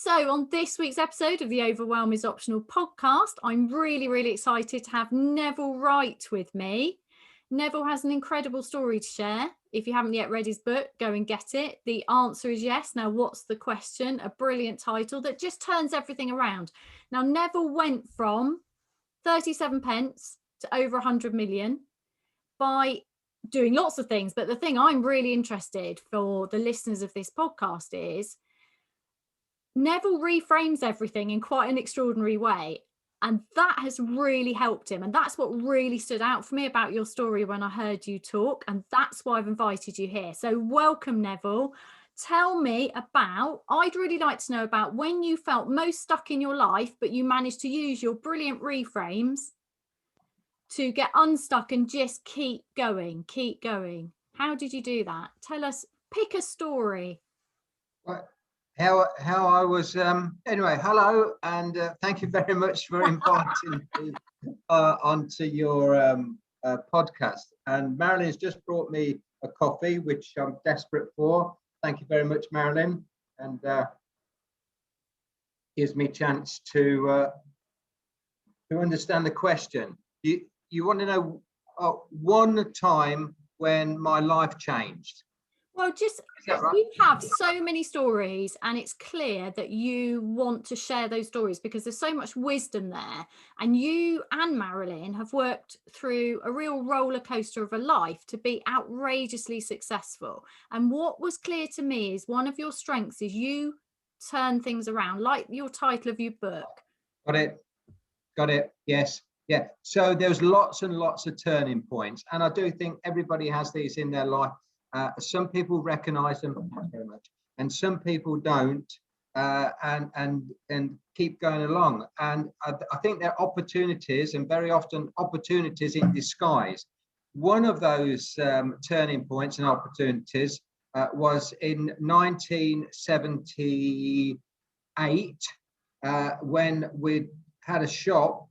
So on this week's episode of the Overwhelm is Optional podcast, I'm really excited to have Neville Wright with me. Neville has an incredible story to share. If you haven't yet read his book, go and get it. The answer is yes. Now, what's the question? A brilliant title that just turns everything around. Now, Neville went from 37 pence to over 100 million by doing lots of things. But the thing I'm really interested for the listeners of this podcast is Neville reframes everything in quite an extraordinary way. And that has really helped him. And that's what really stood out for me about your story when I heard you talk. And that's why I've invited you here. So welcome, Neville. Tell me about, I'd really like to know about when you felt most stuck in your life, but you managed to use your brilliant reframes to get unstuck and just keep going. How did you do that? Tell us, pick a story. Well, how I was anyway, hello, and thank you very much for inviting me onto your podcast. And Marilyn's just brought me a coffee, which I'm desperate for. Thank you very much, Marilyn, and gives me a chance to understand the question. You want to know one time when my life changed? Well, just right? You have so many stories, and it's clear that you want to share those stories because there's so much wisdom there. And you and Marilyn have worked through a real roller coaster of a life to be outrageously successful. And what was clear to me is one of your strengths is you turn things around, like your title of your book. Got it. Yes. Yeah. So there's lots and lots of turning points. And I do think everybody has these in their life. Some people recognize them very much, and some people don't, and keep going along. And I think they're opportunities, and very often opportunities in disguise. One of those turning points and opportunities was in 1978 when we had a shop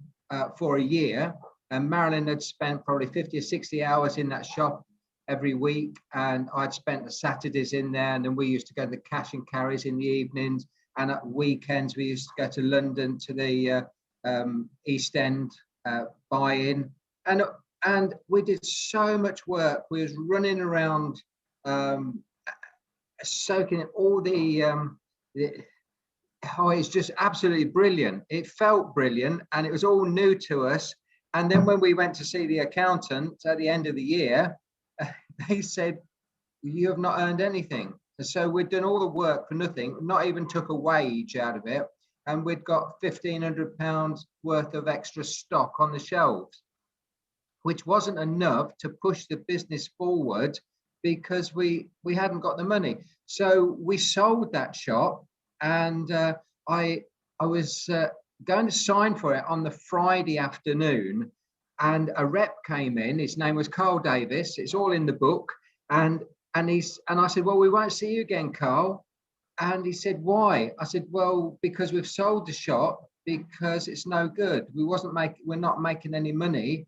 for a year, and Marilyn had spent probably 50 or 60 hours in that shop every week, and I'd spent the Saturdays in there, and then we used to go to the cash and carries in the evenings, and at weekends we used to go to London to the East End buy-in, and we did so much work. We was running around soaking in all it's just absolutely brilliant. It felt brilliant, and it was all new to us. And then when we went to see the accountant at the end of the year, they said, you have not earned anything. And so we'd done all the work for nothing, not even took a wage out of it. And we'd got £1,500 worth of extra stock on the shelves, which wasn't enough to push the business forward because we hadn't got the money. So we sold that shop, and I was going to sign for it on the Friday afternoon. And a rep came in. His name was Carl Davis. It's all in the book. And I said, well, we won't see you again, Carl. And he said, why? I said, well, because we've sold the shop because it's no good. We're not making any money.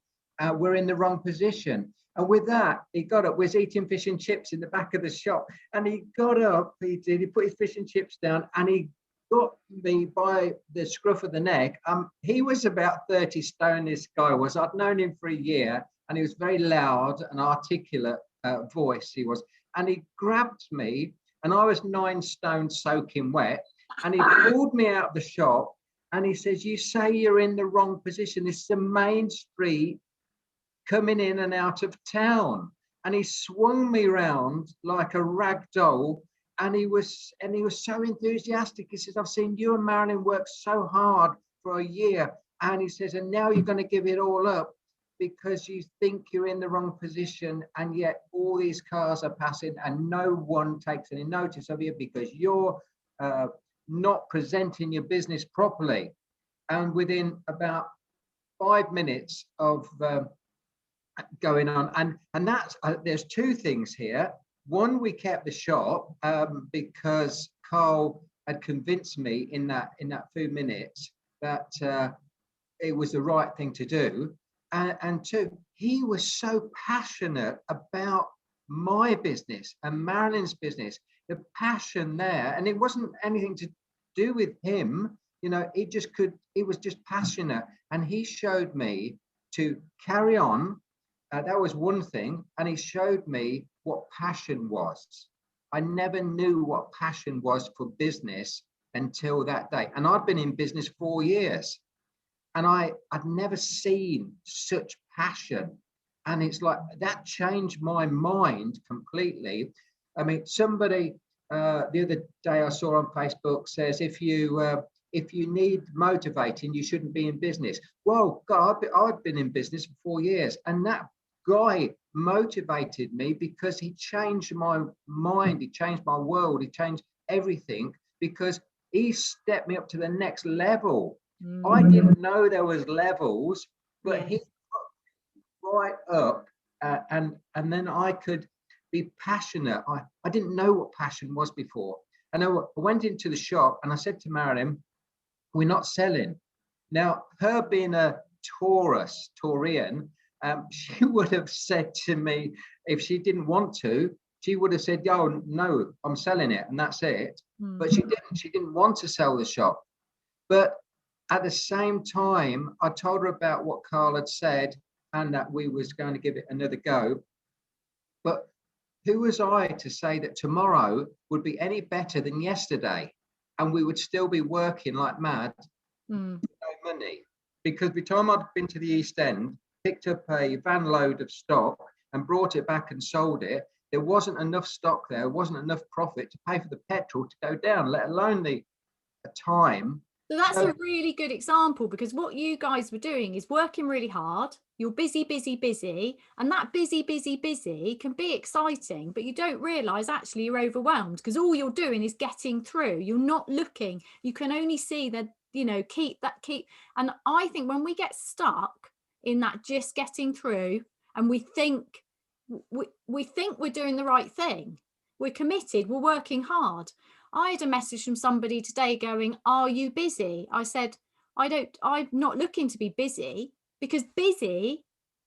We're in the wrong position. And with that, he got up. We was eating fish and chips in the back of the shop. And he got up. He put his fish and chips down, and he got me by the scruff of the neck. He was about 30 stone, this guy was. I'd known him for a year, and he was very loud and articulate voice he was. And he grabbed me, and I was 9 stone soaking wet, and he pulled me out of the shop, and he says, you say you're in the wrong position. This is the main street coming in and out of town. And he swung me around like a rag doll. And he was so enthusiastic. He says, I've seen you and Marilyn work so hard for a year. And he says, and now you're going to give it all up because you think you're in the wrong position. And yet all these cars are passing and no one takes any notice of you because you're not presenting your business properly. And within about 5 minutes of going on, and that's there's 2 things here. One, we kept the shop because Carl had convinced me in that few minutes that it was the right thing to do. And 2, he was so passionate about my business and Marilyn's business, the passion there. And it wasn't anything to do with him, he was just passionate, and he showed me to carry on. That was one thing. And he showed me what passion was. I never knew what passion was for business until that day. And I'd been in business 4 years, and I'd never seen such passion. And it's like that changed my mind completely. I mean, somebody the other day I saw on Facebook says, if you need motivating, you shouldn't be in business. Well, God, I've been in business for 4 years, and that guy motivated me because he changed my mind, he changed my world, he changed everything, because he stepped me up to the next level. I didn't know there was levels, but he put right up, and then I could be passionate. I didn't know what passion was before. And I went into the shop and I said to Marilyn, we're not selling. Now, her being a Taurian, she would have said to me, if she didn't want to, she would have said, oh, no, I'm selling it, and that's it. But she didn't. She didn't want to sell the shop. But at the same time, I told her about what Carl had said and that we was going to give it another go. But who was I to say that tomorrow would be any better than yesterday, and we would still be working like mad with no money? Because by the time I'd been to the East End, picked up a van load of stock and brought it back and sold it, there wasn't enough stock there, wasn't enough profit to pay for the petrol to go down, let alone the time. So that's a really good example, because what you guys were doing is working really hard. You're busy, and that busy can be exciting, but you don't realize actually you're overwhelmed, because all you're doing is getting through. You're not looking. You can only see that, keep. And I think when we get stuck in that just getting through, and we think we're doing the right thing, we're committed, we're working hard. I had a message from somebody today going, are you busy? I said, I'm not looking to be busy, because busy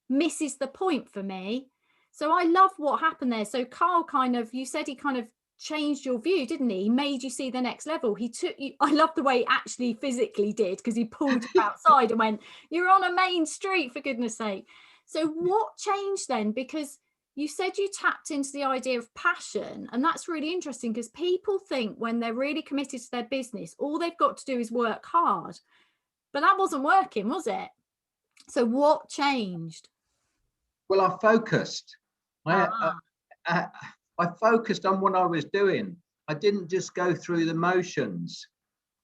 misses the point for me. So I love what happened there. So Carl you said he kind of changed your view, didn't he? He made you see the next level. He took you, I love the way he actually physically did, because he pulled you outside and went, you're on a main street, for goodness sake. So what changed then? Because you said you tapped into the idea of passion, and that's really interesting, because people think when they're really committed to their business, all they've got to do is work hard. But that wasn't working, was it? So what changed? Well, I focused. I focused on what I was doing. I didn't just go through the motions.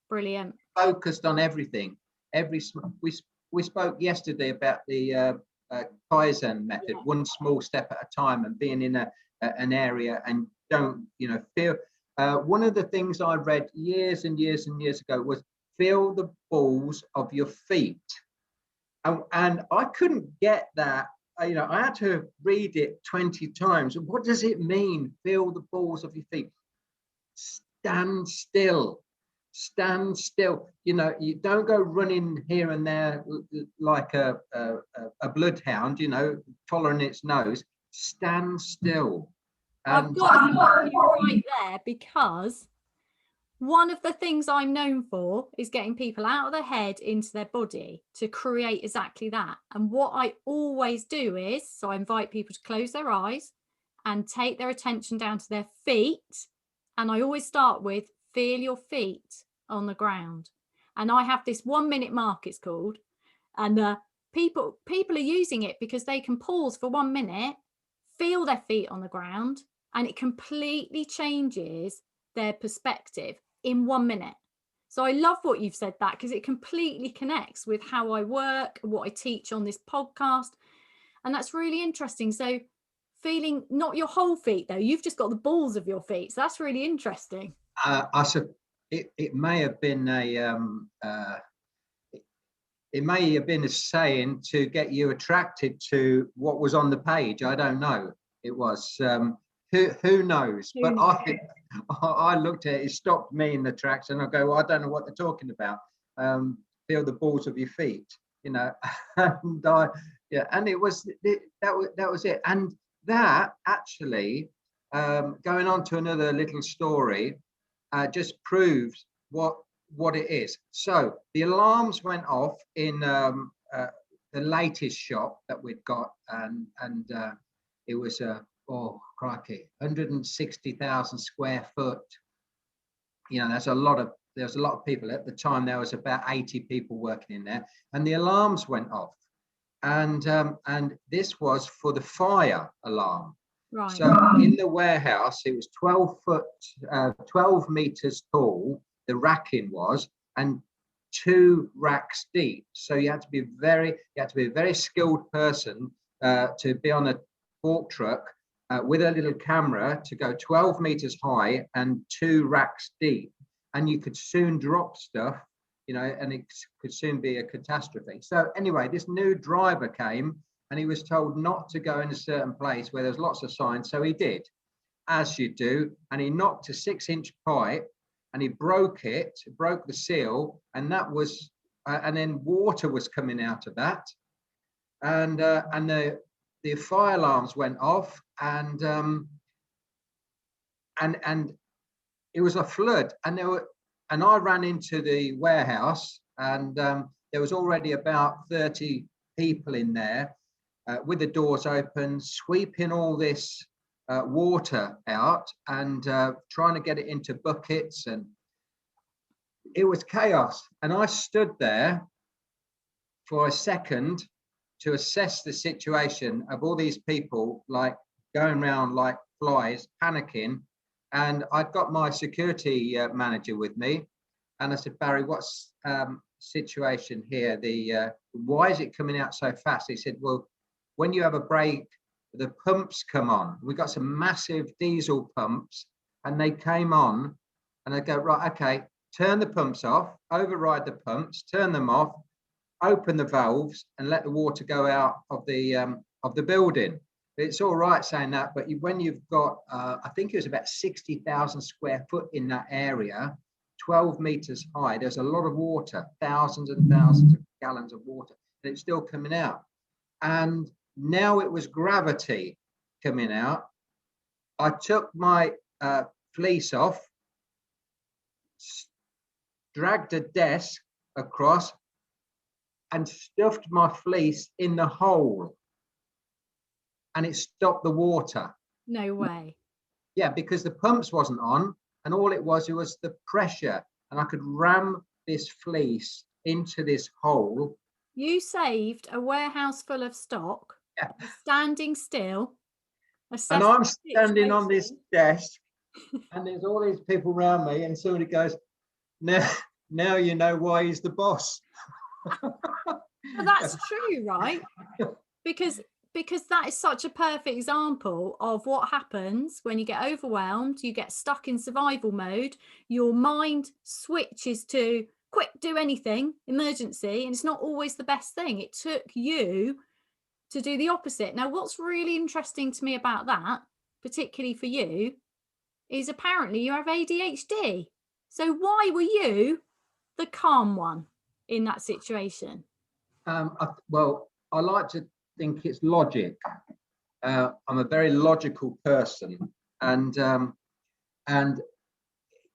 Brilliant. Focused on everything. We spoke yesterday about the kaizen method, one small step at a time, and being in an area and don't feel. One of the things I read years and years and years ago was feel the balls of your feet, and I couldn't get that. I had to read it 20 times. What does it mean? Feel the balls of your feet. Stand still. Stand still. You don't go running here and there like a bloodhound, following its nose. Stand still. I've got to stop you right there, because one of the things I'm known for is getting people out of their head into their body to create exactly that. And what I always do is, so I invite people to close their eyes and take their attention down to their feet. And I always start with feel your feet on the ground. And I have this 1 minute mark, it's called. And people are using it because they can pause for 1 minute, feel their feet on the ground, and it completely changes their perspective in 1 minute. So I love what you've said, that, because it completely connects with how I work, what I teach on this podcast. And that's really interesting. So feeling not your whole feet, though, you've just got the balls of your feet. So that's really interesting. It may have been a saying to get you attracted to what was on the page. I don't know. It was who knows? But I looked at it. It stopped me in the tracks, and I go, well, I don't know what they're talking about. Feel the balls of your feet, and and it was that was it. And that actually, going on to another little story, just proves what what it is. So the alarms went off in the latest shop that we'd got, and it was oh crikey, 160,000 square foot. You know, there's a lot of people at the time. There was about 80 people working in there, and the alarms went off, and this was for the fire alarm. Right. So in the warehouse, it was 12 meters tall. The racking was, and 2 racks deep. So you had to be a very skilled person to be on a fork truck with a little camera to go 12 meters high and 2 racks deep. And you could soon drop stuff, you know, and it could soon be a catastrophe. So anyway, this new driver came and he was told not to go in a certain place where there's lots of signs. So he did, as you do, and he knocked a 6-inch pipe and he broke the seal, and that was, and then water was coming out of that, and the fire alarms went off, and it was a flood, and I ran into the warehouse, and there was already about 30 people in there with the doors open, sweeping all this water out and trying to get it into buckets, and it was chaos. And I stood there for a second to assess the situation of all these people like going around like flies, panicking. And I'd got my security manager with me, and I said, Barry, what's situation here? Why is it coming out so fast? He said, well, when you have a break, the pumps come on. We got some massive diesel pumps, and they came on, and I go, right, okay, turn the pumps off, override the pumps, turn them off, open the valves, and let the water go out of the building. It's all right saying that, but when you've got, I think it was about 60,000 square foot in that area, 12 meters high, there's a lot of water, thousands and thousands of gallons of water, and it's still coming out. And now it was gravity coming out. I took my fleece off, dragged a desk across, and stuffed my fleece in the hole, and it stopped the water. No way. Yeah, because the pumps wasn't on, and all it was the pressure, and I could ram this fleece into this hole. You saved a warehouse full of stock, Yeah. standing still, and I'm standing on this desk, and there's all these people around me, and somebody goes, now you know why he's the boss. Well, that's true, right? Because that is such a perfect example of what happens when you get overwhelmed, you get stuck in survival mode, your mind switches to quick, do anything, emergency, and it's not always the best thing. It took you to do the opposite. Now, what's really interesting to me about that, particularly for you, is apparently you have ADHD. So why were you the calm one in that situation? Well, I like to think it's logic. I'm a very logical person, and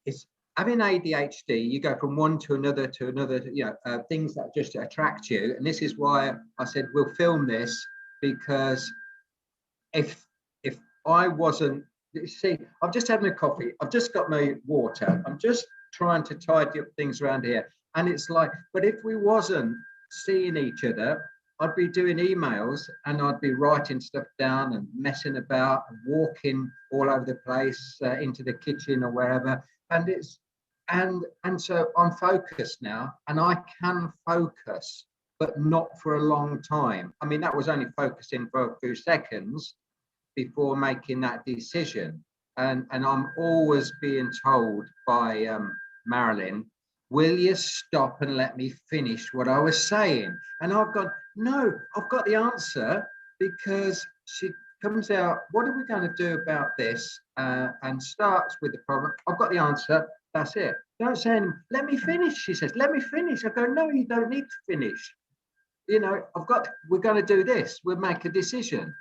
it's having ADHD. You go from one to another, you know, things that just attract you. And this is why I said we'll film this, because if I wasn't, see, I've just had my coffee, I've just got my water, I'm just trying to tidy up things around here, and it's like, but if we wasn't seeing each other, I'd be doing emails and I'd be writing stuff down and messing about and walking all over the place into the kitchen or wherever. And it's and so I'm focused now, and I can focus, but not for a long time. I mean, that was only focusing for a few seconds before making that decision. And I'm always being told by Marilyn, will you stop and let me finish what I was saying? And I've gone, no, I've got the answer, because she comes out, what are we going to do about this? And starts with the problem. I've got the answer. That's it. Don't say anything. Let me finish, she says. Let me finish. I go, no, you don't need to finish. You know, we're going to do this. We'll make a decision.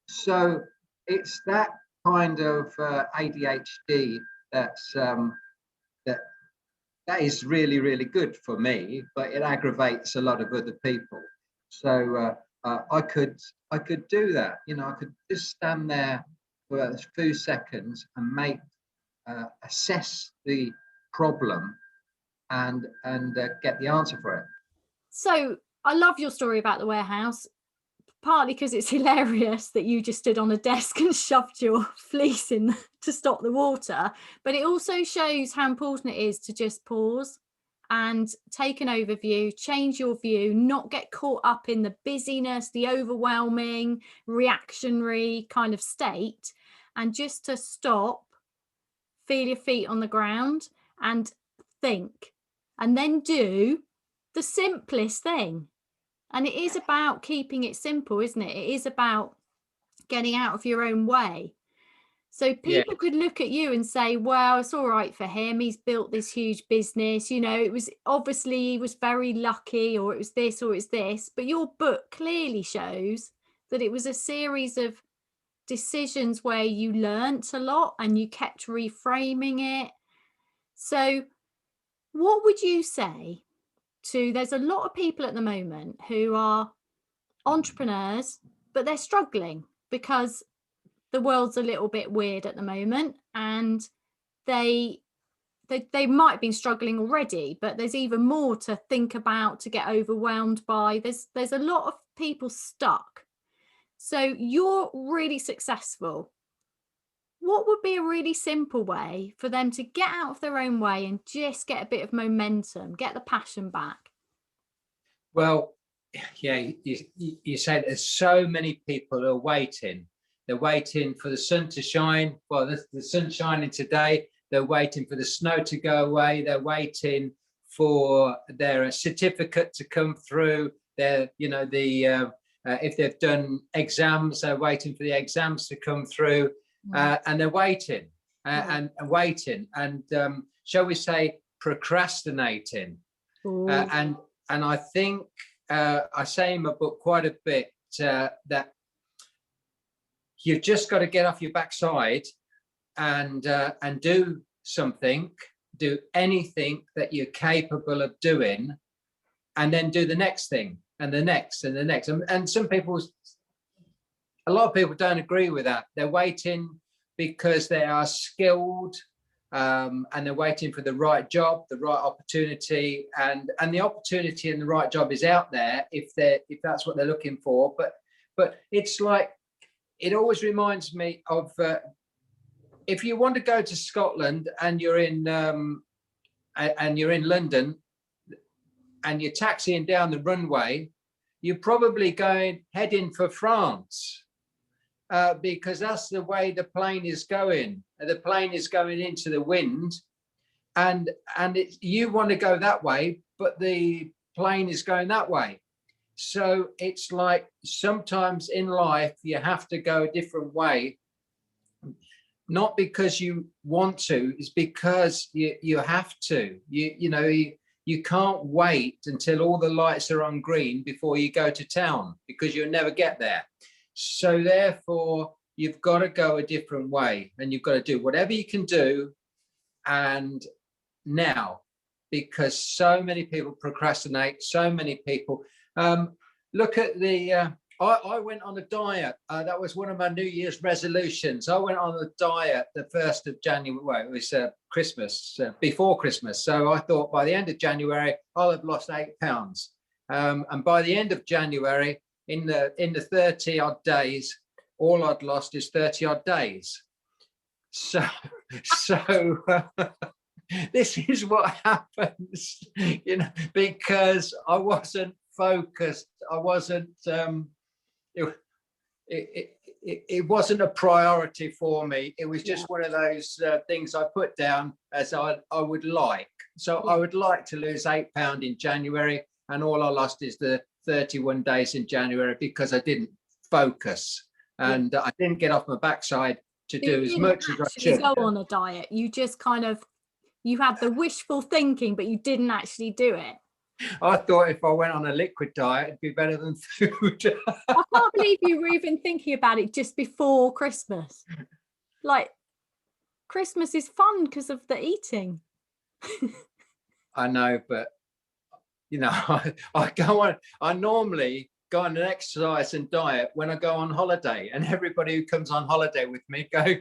So it's that kind of ADHD that's that that is really, really good for me, but it aggravates a lot of other people. So I could do that. You know, I could just stand there for a few seconds and assess the problem and get the answer for it. So I love your story about the warehouse, partly because it's hilarious that you just stood on a desk and shoved your fleece in to stop the water. But it also shows how important it is to just pause and take an overview, change your view, not get caught up in the busyness, the overwhelming, reactionary kind of state, and just to stop, feel your feet on the ground and think, and then do the simplest thing. And it is about keeping it simple, isn't it? It is about getting out of your own way. So people could look at you and say, well, it's all right for him. He's built this huge business. You know, it was obviously he was very lucky, or it was this, or it's this. But your book clearly shows that it was a series of decisions where you learnt a lot and you kept reframing it. So what would you say to, there's a lot of people at the moment who are entrepreneurs, but they're struggling because the world's a little bit weird at the moment, and they might have been struggling already, but there's even more to think about, to get overwhelmed by. There's a lot of people stuck. So you're really successful. What would be a really simple way for them to get out of their own way and just get a bit of momentum, get the passion back? Well, yeah, you said there's so many people who are waiting. They're waiting for the sun to shine. Well, the sun's shining today. They're waiting for the snow to go away. They're waiting for their certificate to come through. They're, you know, if they've done exams, they're waiting for the exams to come through, and they're waiting and waiting, and shall we say, procrastinating. And I think I say in my book quite a bit that you've just got to get off your backside and do something, do anything that you're capable of doing, and then do the next thing and the next and the next. And some people, a lot of people don't agree with that. They're waiting because they are skilled, and they're waiting for the right job, the right opportunity, and the opportunity and the right job is out there if that's what they're looking for. But it's like, it always reminds me of if you want to go to Scotland and you're in London and you're taxiing down the runway, you're probably heading for France. Because that's the way the plane is going. The plane is going into the wind, and you want to go that way, but the plane is going that way. So it's like sometimes in life you have to go a different way, not because you want to, it's because you have to. You can't wait until all the lights are on green before you go to town, because you'll never get there. So therefore, you've got to go a different way, and you've got to do whatever you can do, and now, because so many people procrastinate, so many people. Look at I went on a diet. That was one of my New Year's resolutions. I went on a diet the 1st of January. Well, it was Christmas, before Christmas. So I thought by the end of January, I'll have lost 8 pounds. And by the end of January, in the 30 odd days, all I'd lost is 30 odd days. So this is what happens, because I wasn't focused. I wasn't. It wasn't a priority for me. It was just one of those things I put down as I would like. So I would like to lose £8 in January, and all I lost is the 31 days in January because I didn't focus and I didn't get off my backside to do as much as I should. Go on a diet. You just you had the wishful thinking, but you didn't actually do it. I thought if I went on a liquid diet, it'd be better than food. I can't believe you were even thinking about it just before Christmas. Like, Christmas is fun because of the eating. I know, but you know, I normally go on an exercise and diet when I go on holiday, and everybody who comes on holiday with me go,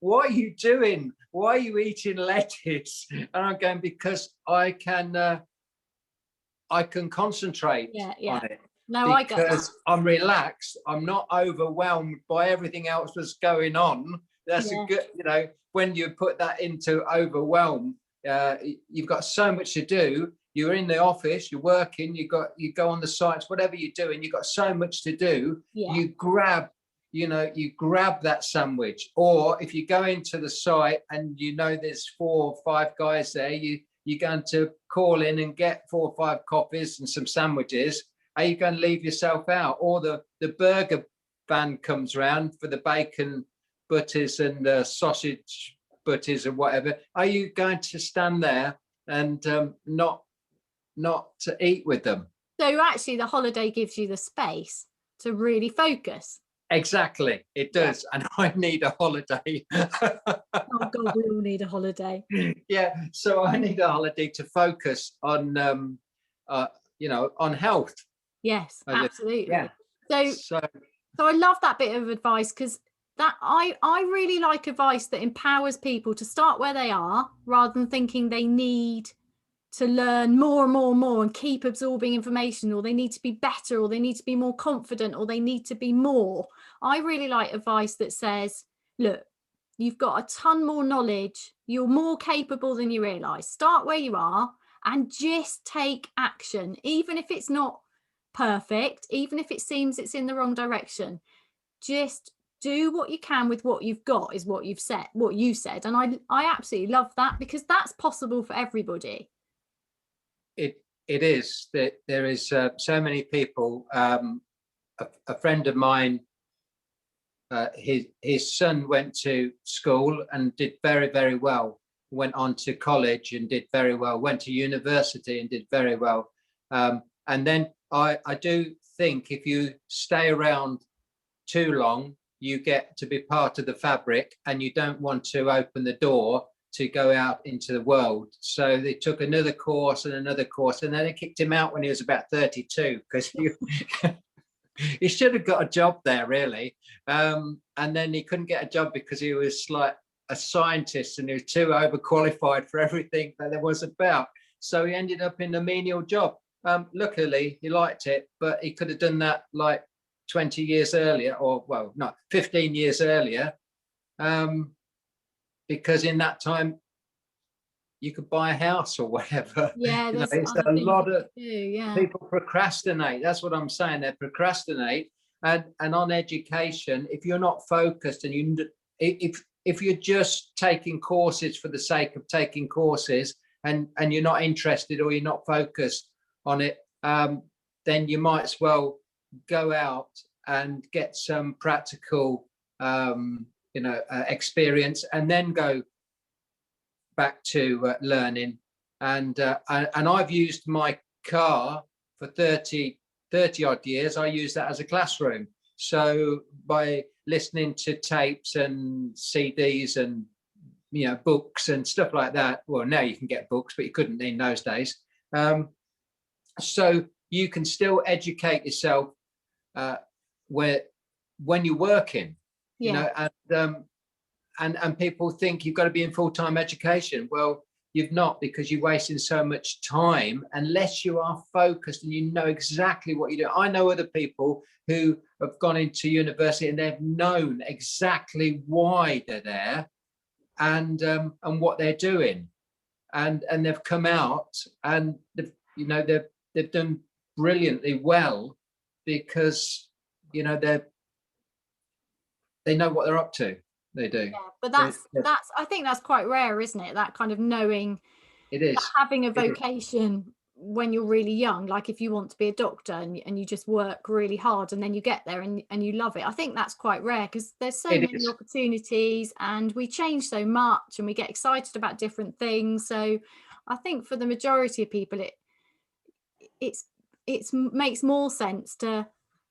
what are you doing? Why are you eating lettuce? And I'm going, because I can concentrate on it. No, I get that. Because I'm relaxed. I'm not overwhelmed by everything else that's going on. That's a good, you know, when you put that into overwhelm, you've got so much to do. You're in the office, you're working, you go on the sites, whatever you're doing, you've got so much to do. You grab that sandwich. Or if you go into the site and you know there's 4 or 5 guys there, you're going to call in and get 4 or 5 coffees and some sandwiches. Are you going to leave yourself out? Or the burger van comes round for the bacon butties and the sausage butties and whatever. Are you going to stand there and not to eat with them? So actually the holiday gives you the space to really focus. Exactly, it does. And I need a holiday. Oh God, we all need a holiday. Yeah, so I need a holiday to focus on on health. Yes, absolutely. Yeah. So I love that bit of advice, because that I really like advice that empowers people to start where they are, rather than thinking they need to learn more and more and more and keep absorbing information, or they need to be better, or they need to be more confident, or they need to be more. I really like advice that says, look, you've got a ton more knowledge, you're more capable than you realize. Start where you are and just take action, even if it's not perfect, even if it seems it's in the wrong direction. Just do what you can with what you've got, is what you said. And I absolutely love that, because that's possible for everybody. It is that there is so many people. A friend of mine, his son went to school and did very, very well. Went on to college and did very well. Went to university and did very well. And then I do think if you stay around too long, you get to be part of the fabric, and you don't want to open the door to go out into the world. So they took another course, and then they kicked him out when he was about 32, because he should have got a job there, really. And then he couldn't get a job because he was like a scientist, and he was too overqualified for everything that there was about. So he ended up in a menial job. Luckily, he liked it, but he could have done that like 20 years earlier, or well, not 15 years earlier. Because in that time you could buy a house or whatever. Yeah, there's a lot of people procrastinate. That's what I'm saying. They procrastinate. And on education, if you're not focused, and if you're just taking courses for the sake of taking courses, and you're not interested, or you're not focused on it, then you might as well go out and get some practical experience, and then go back to learning. And I've used my car for 30 odd years. I use that as a classroom. So by listening to tapes and CDs and books and stuff like that, well, now you can get books, but you couldn't in those days. So you can still educate yourself when you're working. And people think you've got to be in full-time education. Well, you've not, because you're wasting so much time unless you are focused and you know exactly what you do. I know other people who have gone into university and they've known exactly why they're there and what they're doing, and they've come out and they've done brilliantly well, because they know what they're up to. They do. Yeah, but that's I think that's quite rare, isn't it? That kind of knowing. It is. Having a vocation when you're really young, like if you want to be a doctor and you just work really hard and then you get there and you love it. I think that's quite rare, because there's so many opportunities, and we change so much and we get excited about different things. So I think for the majority of people, it makes more sense to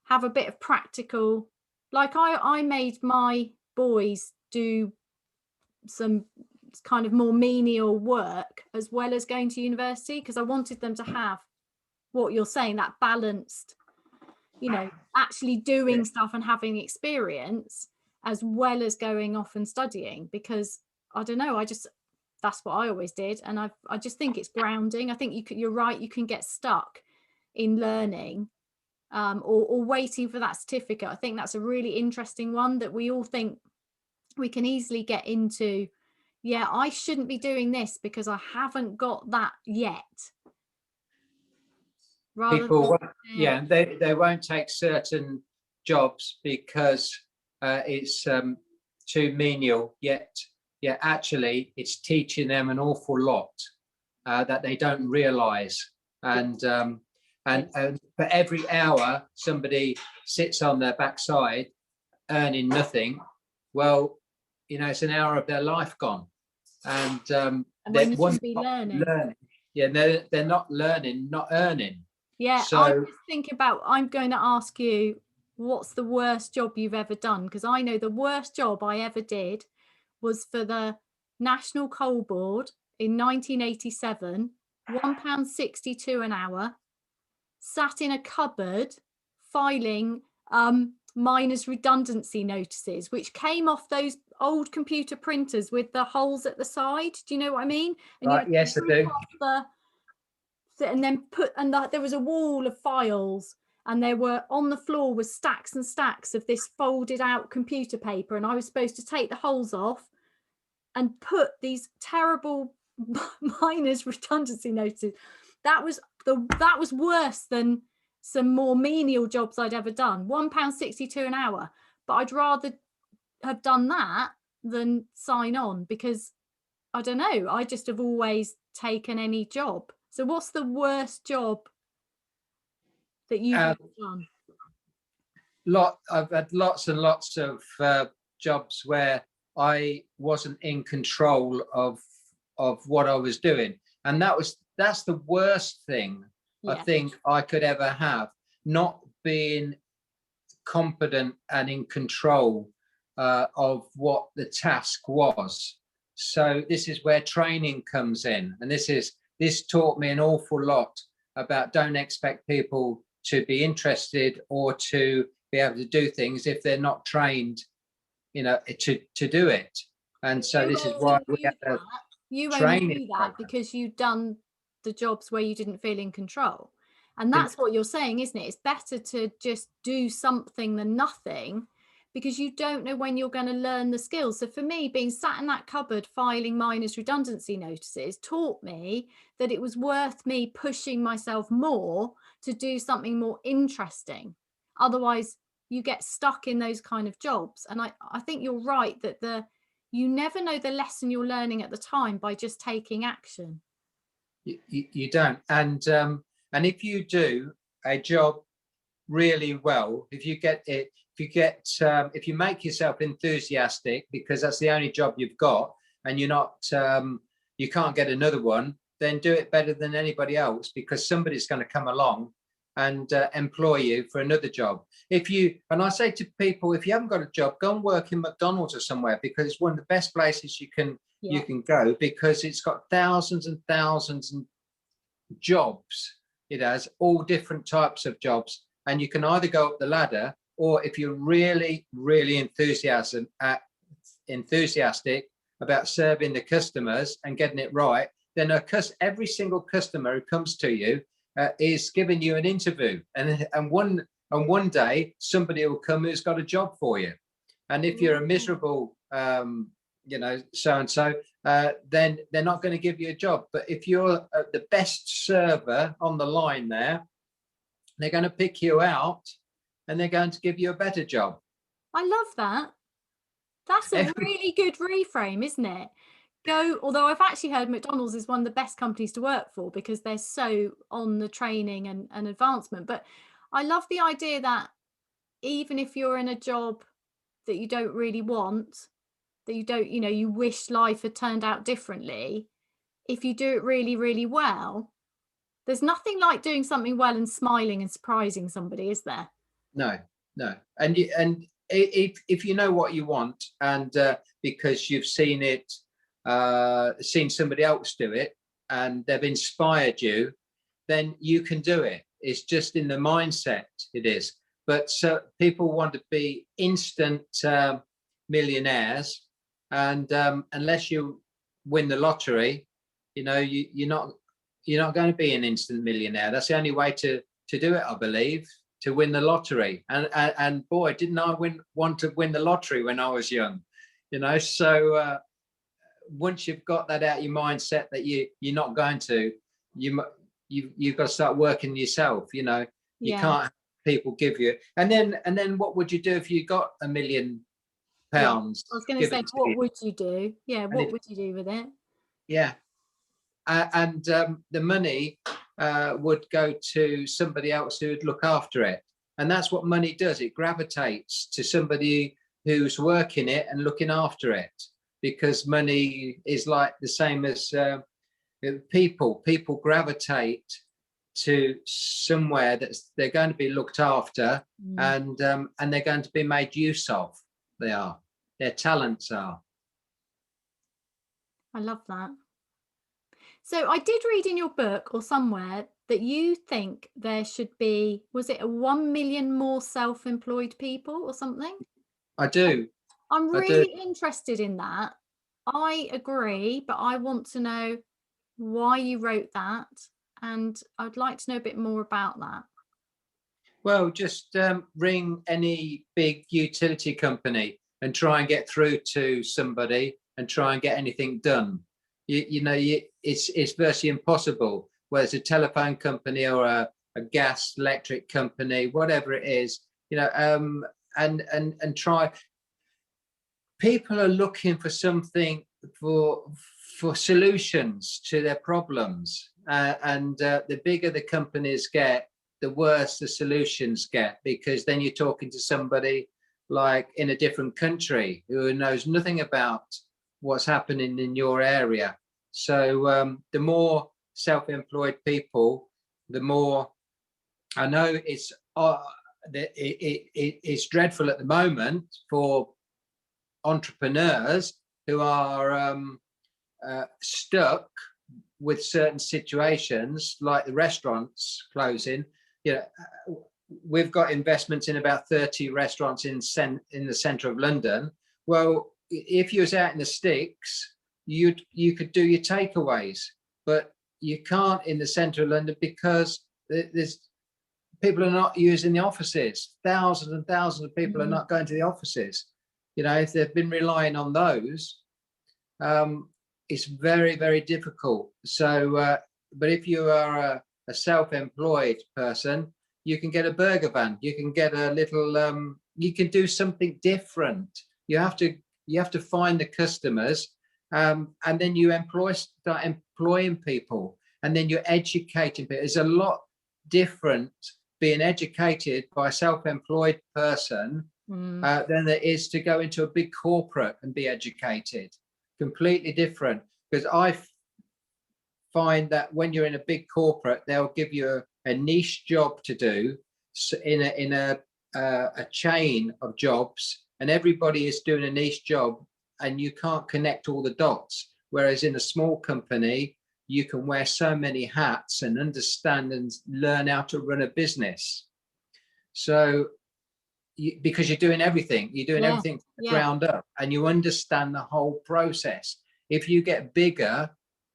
have a bit of practical. Like I made my boys do some kind of more menial work as well as going to university, because I wanted them to have what you're saying, that balanced, you know, actually doing stuff and having experience as well as going off and studying. Because I don't know, that's what I always did, and I just think it's grounding. I think you're right, you can get stuck in learning or waiting for that certificate. I think that's a really interesting one, that we all think we can easily get into. Yeah, I shouldn't be doing this because I haven't got that yet. People, they won't take certain jobs because it's too menial. Yet actually it's teaching them an awful lot that they don't realize. And for every hour somebody sits on their backside earning nothing, well, you know, it's an hour of their life gone. And when you should be learning. Yeah, they're not learning, not earning. Yeah, so I just think about, I'm going to ask you, what's the worst job you've ever done? Because I know the worst job I ever did was for the National Coal Board in 1987, £1.62 an hour, sat in a cupboard filing miners' redundancy notices, which came off those old computer printers with the holes at the side. Do you know what I mean? And right, yes, I do. And then there was a wall of files, and there were on the floor was stacks and stacks of this folded out computer paper, and I was supposed to take the holes off and put these terrible miners' redundancy notices. That was worse than some more menial jobs I'd ever done. £1.62 an hour, but I'd rather have done that than sign on, because I don't know, I just have always taken any job. So what's the worst job that you've ever done? I've had lots and lots of jobs where I wasn't in control of what I was doing, and that's the worst thing I think I could ever have, not being competent and in control of what the task was. So this is where training comes in, and this taught me an awful lot about, don't expect people to be interested or to be able to do things if they're not trained, you know, to do it. And so this is why we have a training do that because you've done the jobs where you didn't feel in control. And that's what you're saying, isn't it? It's better to just do something than nothing, because you don't know when you're going to learn the skills. So for me, being sat in that cupboard filing miners' redundancy notices taught me that it was worth me pushing myself more to do something more interesting. Otherwise, you get stuck in those kind of jobs. And I think you're right that you never know the lesson you're learning at the time by just taking action. You don't. And if you do a job really well, if you make yourself enthusiastic, because that's the only job you've got, and you're not you can't get another one, then do it better than anybody else, because somebody's going to come along and employ you for another job. And I say to people, if you haven't got a job, go and work in McDonald's or somewhere, because it's one of the best places you can go, because it's got thousands and thousands of jobs. It has all different types of jobs, and you can either go up the ladder, or if you're really, really enthusiastic about serving the customers and getting it right, then every single customer who comes to you is giving you an interview, and one day somebody will come who's got a job for you. And if you're a miserable so-and-so, then they're not going to give you a job. But if you're the best server on the line there, they're going to pick you out and they're going to give you a better job. I love that. That's a really good reframe, isn't it? Although I've actually heard McDonald's is one of the best companies to work for, because they're so on the training and advancement. But I love the idea that even if you're in a job that you don't really want, that you wish life had turned out differently, if you do it really, really well, there's nothing like doing something well and smiling and surprising somebody, is there? No. And if you know what you want, and because you've seen it seen somebody else do it and they've inspired you, then you can do it. It's just in the mindset, it is. But so people want to be instant millionaires, and unless you win the lottery, you know, you're not going to be an instant millionaire. That's the only way to do it, I believe, to win the lottery. And boy, didn't I want to win the lottery when I was young, you know. So once you've got that out of your mindset that you're not going to, you've got to start working yourself, you know. You can't have people give you. And then what would you do if you got £1 million? I was going to say, what would you do? Yeah, what would you do with it? Yeah. And the money would go to somebody else who would look after it. And that's what money does. It gravitates to somebody who's working it and looking after it, because money is like the same as people gravitate to somewhere that they're going to be looked after, and they're going to be made use of. Their talents are. I love that. So I did read in your book or somewhere that you think there should be, was it 1 million more self-employed people or something? I do. I'm really interested in that. I agree, but I want to know why you wrote that, and I'd like to know a bit more about that. Well, just ring any big utility company and try and get through to somebody and try and get anything done. You know, it's virtually impossible. Whether it's a telephone company or a gas, electric company, whatever it is, you know, and try. People are looking for something, for solutions to their problems, and the bigger the companies get, the worse the solutions get, because then you're talking to somebody like in a different country who knows nothing about what's happening in your area. So the more self-employed people, the more, I know it's dreadful at the moment for entrepreneurs who are stuck with certain situations, like the restaurants closing. You know, we've got investments in about 30 restaurants in the centre of London. Well, if you was out in the sticks, you could do your takeaways, but you can't in the centre of London because there's people are not using the offices. Thousands and thousands of people are not going to the offices. You know, if they've been relying on those, it's very, very difficult. So, but if you are a self-employed person, you can get a burger van. You can get a little. You can do something different. You have to find the customers, and then you start employing people, and then you're educating people. It's a lot different being educated by a self-employed person than it is to go into a big corporate and be educated. Completely different, because I find that when you're in a big corporate, they'll give you a niche job to do in a chain of jobs, and everybody is doing a niche job, and you can't connect all the dots. Whereas in a small company, you can wear so many hats and understand and learn how to run a business. So because you're doing everything from the ground up, and you understand the whole process. If you get bigger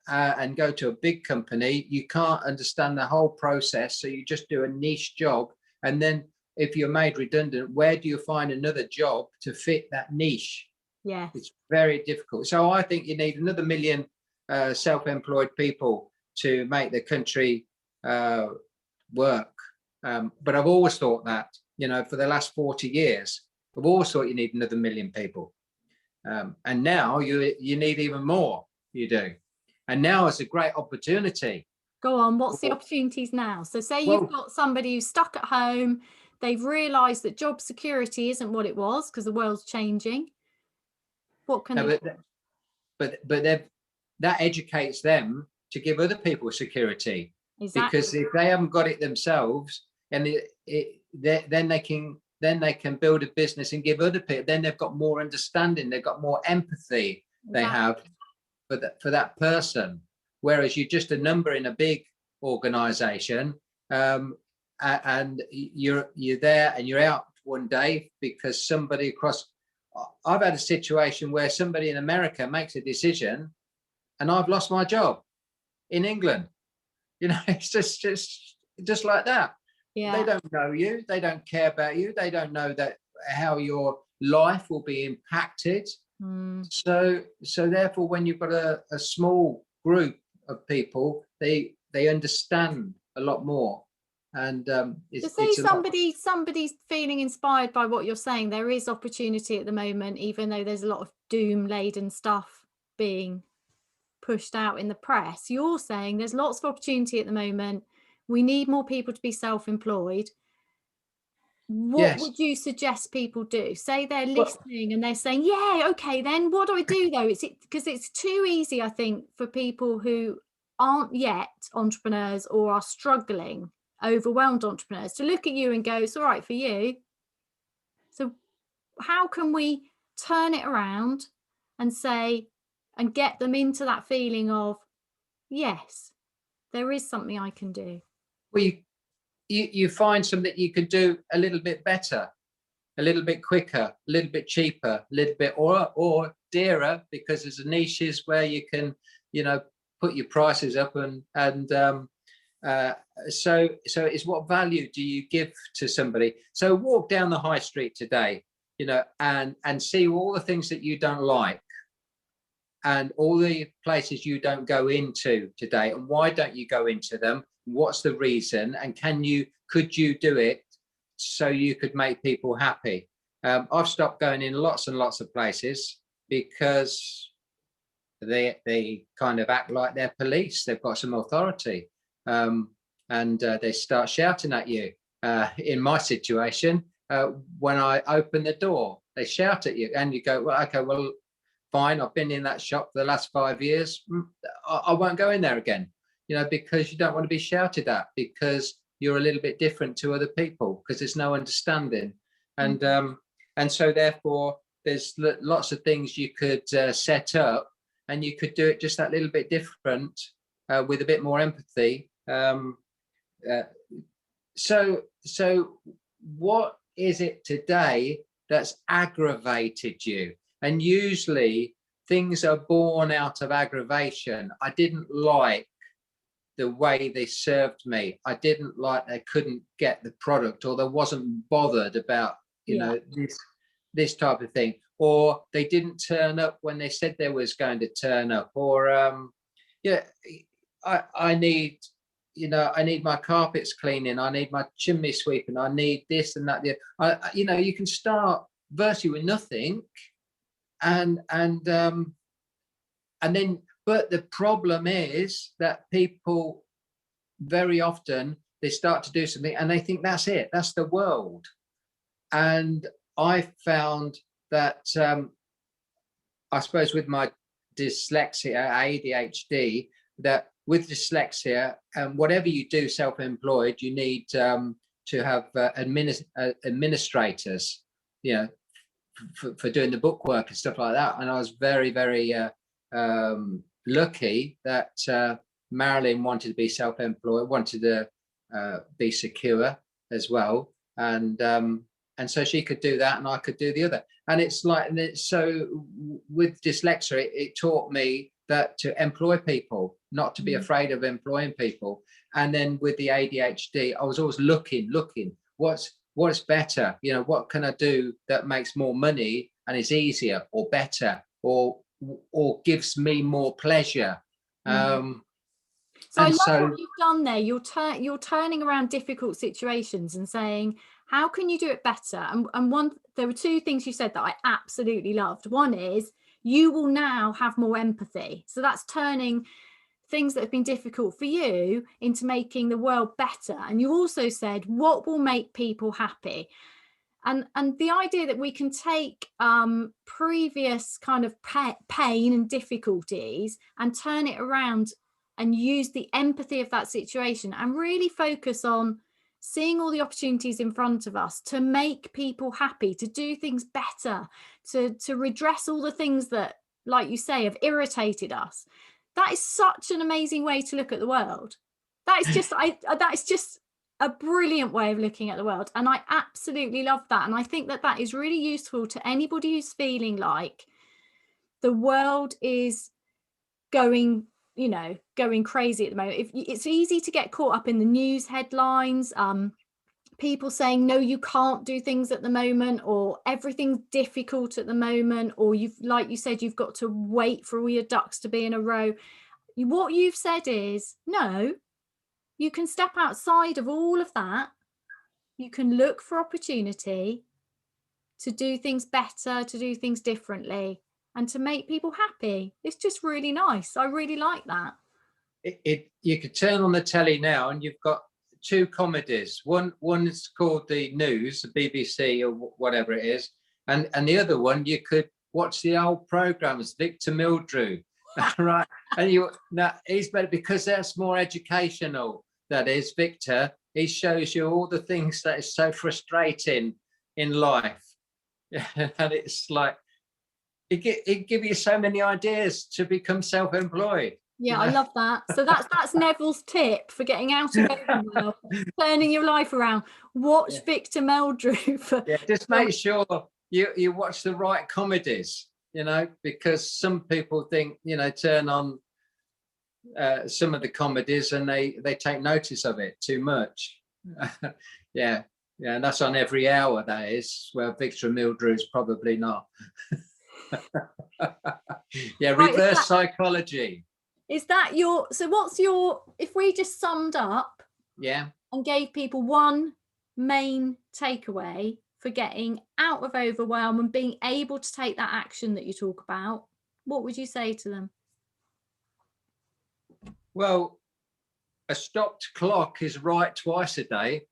and go to a big company, you can't understand the whole process, so you just do a niche job, and then if you're made redundant, where do you find another job to fit that niche? Yeah, it's very difficult. So I think you need another 1 million self-employed people to make the country work. But I've always thought that, you know, for the last 40 years, I've always thought you need another 1 million people. And now you need even more, you do. And now it's a great opportunity. Go on, what's the opportunities now? So say you've got somebody who's stuck at home, they've realised that job security isn't what it was because the world's changing. What can they do? But that educates them to give other people security. Exactly. Because if they haven't got it themselves, and then they can build a business and give other people. Then they've got more understanding. They've got more empathy. Exactly. They have for that person, whereas you're just a number in a big organization, and you're there and you're out one day because somebody across. I've had a situation where somebody in America makes a decision and I've lost my job in England. It's just like that. Yeah. They don't know you, they don't care about you, they don't know that how your life will be impacted. So therefore, when you've got a small group of people, they understand a lot more. And somebody's feeling inspired by what you're saying, there is opportunity at the moment, even though there's a lot of doom laden stuff being pushed out in the press. You're saying there's lots of opportunity at the moment. We need more people to be self-employed. What would you suggest people do? Say they're listening and they're saying, yeah, okay, then what do I do though? Because it's too easy, I think, for people who aren't yet entrepreneurs or are struggling, overwhelmed entrepreneurs, to look at you and go, it's all right for you. So how can we turn it around and say, and get them into that feeling of, yes, there is something I can do? Well, you find something you can do a little bit better, a little bit quicker, a little bit cheaper, a little bit or dearer, because there's niches where you can, put your prices up and so it's what value do you give to somebody? So walk down the high street today, and see all the things that you don't like and all the places you don't go into today, and why don't you go into them? What's the reason? And could you do it so you could make people happy? I've stopped going in lots and lots of places because they kind of act like they're police. They've got some authority, and they start shouting at you. In my situation, when I open the door, they shout at you, and you go, well, okay, well, fine. I've been in that shop for the last 5 years. I won't go in there again. Because you don't want to be shouted at, because you're a little bit different to other people, because there's no understanding. And so therefore there's lots of things you could set up, and you could do it just that little bit different, with a bit more empathy. So what is it today that's aggravated you? And usually things are born out of aggravation. I didn't like the way they served me. I didn't like they couldn't get the product, or they wasn't bothered about this type of thing, or they didn't turn up when they said they was going to turn up, or I need my carpets cleaning, I need my chimney sweeping, I need this and that. You can start virtually with nothing, and then. But the problem is that people very often, they start to do something and they think that's it, that's the world. And I found that, I suppose with my dyslexia, ADHD, that with dyslexia, whatever you do self-employed, you need to have administrators, for doing the bookwork and stuff like that. And I was very, very lucky that Marilyn wanted to be self-employed, wanted to be secure as well, and so she could do that and I could do the other. And it's like, so with dyslexia, it taught me that to employ people, not to be afraid of employing people. And then with the ADHD, I was always looking what's better, what can I do that makes more money and is easier or better or gives me more pleasure. So I love what you've done there. You're turning around difficult situations and saying, how can you do it better? And there were two things you said that I absolutely loved. One is you will now have more empathy. So that's turning things that have been difficult for you into making the world better. And you also said, what will make people happy? And the idea that we can take previous kind of pain and difficulties and turn it around and use the empathy of that situation and really focus on seeing all the opportunities in front of us to make people happy, to do things better, to redress all the things that like you say, have irritated us. That is such an amazing way to look at the world. That is just that is just a brilliant way of looking at the world, and I absolutely love that. And I think that that is really useful to anybody who's feeling like the world is going crazy at the moment. If it's easy to get caught up in the news headlines, people saying no, you can't do things at the moment, or everything's difficult at the moment, or like you said, you've got to wait for all your ducks to be in a row. What you've said is, no, you can step outside of all of that. You can look for opportunity to do things better, to do things differently, and to make people happy. It's just really nice. I really like that. You could turn on the telly now and you've got two comedies. One is called the news, the BBC or whatever it is, and the other one you could watch the old programs, Victor Mildrew, right? And he's better because that's more educational. That is, Victor. He shows you all the things that is so frustrating in life, and it's like it give you so many ideas to become self-employed. Yeah, I love that. So that's Neville's tip for getting out of Overwhelm, turning your life around. Watch Victor Meldrew. Just make sure you watch the right comedies, because some people think, turn on some of the comedies and they take notice of it too much. Yeah, and that's on every hour, that is. Well, Victor Mildrew's probably not. Reverse psychology. Is that if we just summed up and gave people one main takeaway for getting out of overwhelm and being able to take that action that you talk about, what would you say to them? Well, a stopped clock is right twice a day.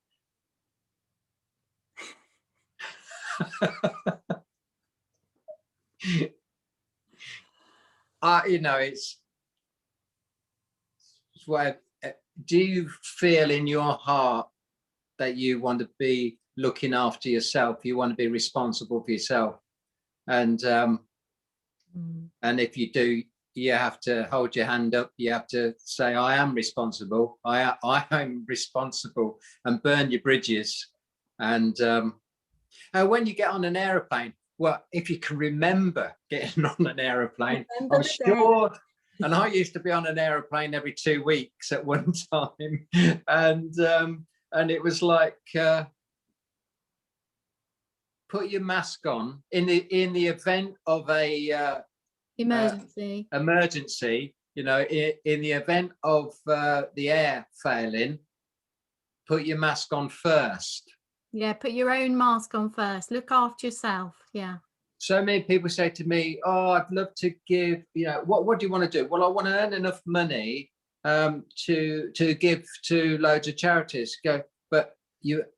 It's what. Do you feel in your heart that you want to be looking after yourself? You want to be responsible for yourself, and if you do, you have to hold your hand up. You have to say, "I am responsible. I am responsible," and burn your bridges. And when you get on an aeroplane, well, if you can remember getting on an aeroplane, I'm sure. And I used to be on an aeroplane every 2 weeks at one time, and it was like, put your mask on in the event of a emergency. In the event of the air failing, put your mask on first. Yeah, put your own mask on first. Look after yourself. Yeah. So many people say to me, "Oh, I'd love to give. What do you want to do?" Well, I want to earn enough money to give to loads of charities. But you've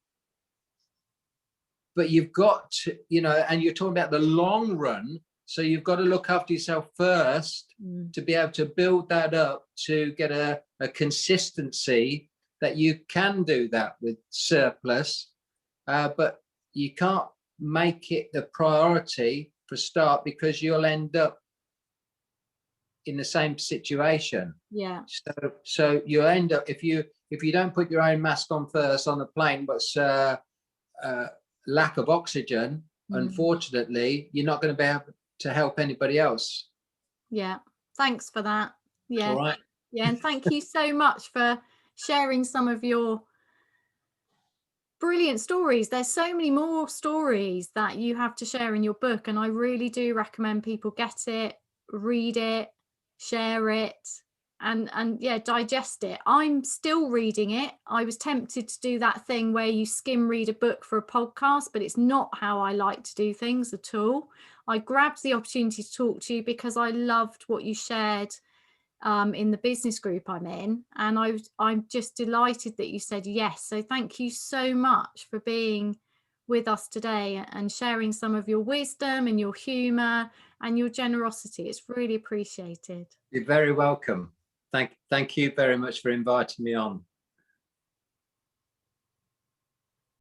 got to, and you're talking about the long run. So you've got to look after yourself first to be able to build that up, to get a consistency that you can do that with surplus. But you can't make it the priority for start, because you'll end up in the same situation. Yeah. So you'll end up, if you don't put your own mask on first on the plane, but lack of oxygen, unfortunately, you're not going to be able to help anybody else. Yeah. Thanks for that. Yeah. All right. Yeah. And thank you so much for sharing some of your brilliant stories. There's so many more stories that you have to share in your book, and I really do recommend people get it, read it, share it, and digest it. I'm still reading it. I was tempted to do that thing where you skim read a book for a podcast, but it's not how I like to do things at all. I grabbed the opportunity to talk to you because I loved what you shared in the business group I'm in, and I'm just delighted that you said yes. So thank you so much for being with us today and sharing some of your wisdom and your humor and your generosity. It's really appreciated. You're very welcome. Thank you very much for inviting me on.